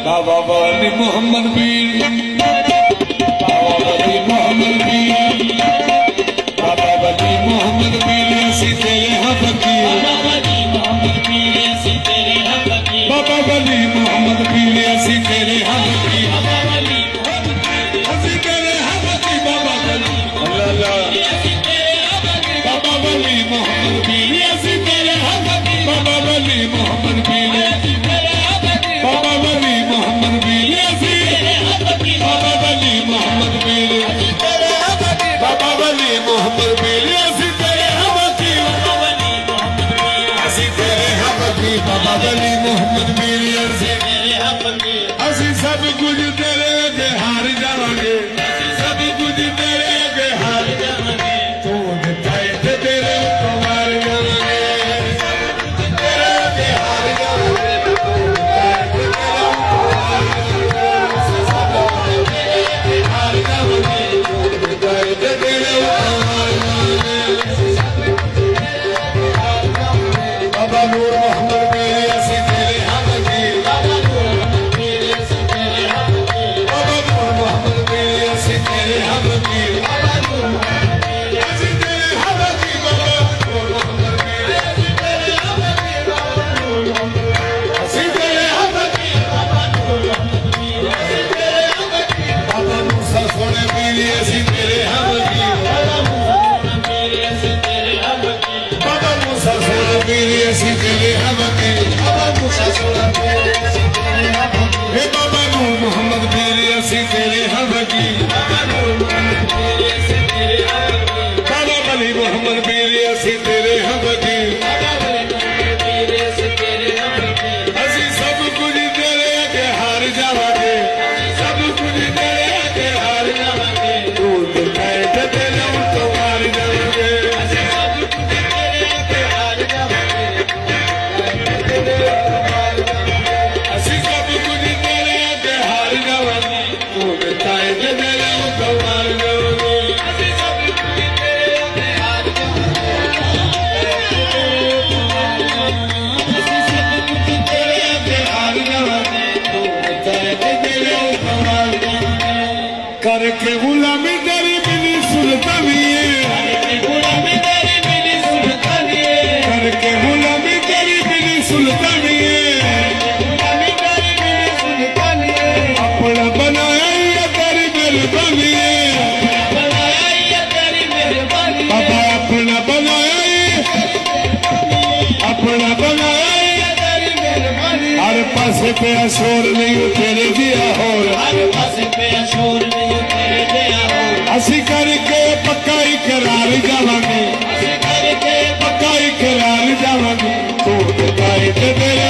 बाबा वाली मोहम्मद पीर, बाबा वाली मोहम्मद पीर, बाबा वाली मोहम्मद पीर, ऐसी तेरे हाँ फकीर, बाबा वाली मोहम्मद पीर, ऐसी तेरे हाँ फकीर, बाबा वाली मोहम्मद पीर, ऐसी तेरे हाँ फकीर, बाबा वाली ऐसी तेरे हाँ फकीर, बाबा वाली अल्लाह ऐसी तेरे हाँ फकीर, बाबा वाली मोहम्मद पीर, ऐसी तेरे हाँ फकीर, बाबा वाली मोहम्मद पीर, बाबा वली मोहम्मद पीर, ऐसी बाबा वली मोहम्मद पीर, बाबा वली मोहम्मद पीर, ऐसी तेरे हम वकील, ऐसी तेरे हम वकील, बाबा वली मोहम्मद पीर, ऐसी ऐसी सब कुछ तेरे के हार जावांगे, सब कुछ तेरे के हार जावांगे, तू दिखाए ते तेरे को मार जावांगे, तेरे के हार जावांगे, बाबा नूर मोहम्मद पीर, ऐसी तेरे हम वकील, बाबा नूर मोहम्मद पीर, ऐसी तेरे हम वकील, बाबा नूर मोहम्मद पीर, ऐसी तेरे हम वकील, बाबा नूर मोहम्मद पीर, ऐसी तेरे हम वकील, बाबा नूर मोहम्मद पीर, ऐसी तेरे हम वकील, बाबा नूर मोहम्मद पीर, ऐसी तेरे हम वकील, बाबा मूसा सोने पीर, ऐसी तेरे हम वकील, बाबा मूसा सोने पीर, ऐसी तेरे हम वकील, बाबा मूसा सोने पीर, ऐसी तेरे हम वकील, हे बाबा नूर मोहम्मद पीर, ऐसी तेरे हम वकील, बाबा नूर मोहम्मद पीर, ऐसी तेरे हम वकील, बाबा वली मोहम्मद पीर, ऐसी तेरे हम वकील, बाबा वली मोहम्मद पीर, ऐसी तेरे हम वकील, ऐसी सब कुछ तेरे के हार जावांगे, सब कुछ तेरे के हार जावांगे, तू दिखाए ते तेरे तो मार जावांगे, ऐसी सब कुछ तेरे के हार जावांगे, ऐसी सब कुछ तेरे के हार जावांगे, तू दिखाए ते तेरे तो मार जावांगे, ऐसी सब कुछ तेरे के हार जावांगे, ऐसी सब कुछ तेरे के हार जावांगे, तू दिखाए ते तेरे तो मार जावांगे, करके गुलामी तेरी मिली सुल्तानी, करके गुलामी तेरी मिली सुल्तानी, करके गुलामी तेरी मिली सुल्तानी, गुलामी तेरी मिली सुल्तानी, अपना बनाया ये तेरी मेहरबानी, बनाया ये तेरी मेहरबानी, बाबा अपना बनाया ये, अपना बनाया ये तेरी मेहरबानी, हर पासे पे शोर नहीं तेरे दिया होर, हर पासे पे शोर नहीं तेरे दिया होर, असी करके पक्का इकरार जावांगे, असी करके पक्का इकरार जावांगे, तू दिखाए ते तेरे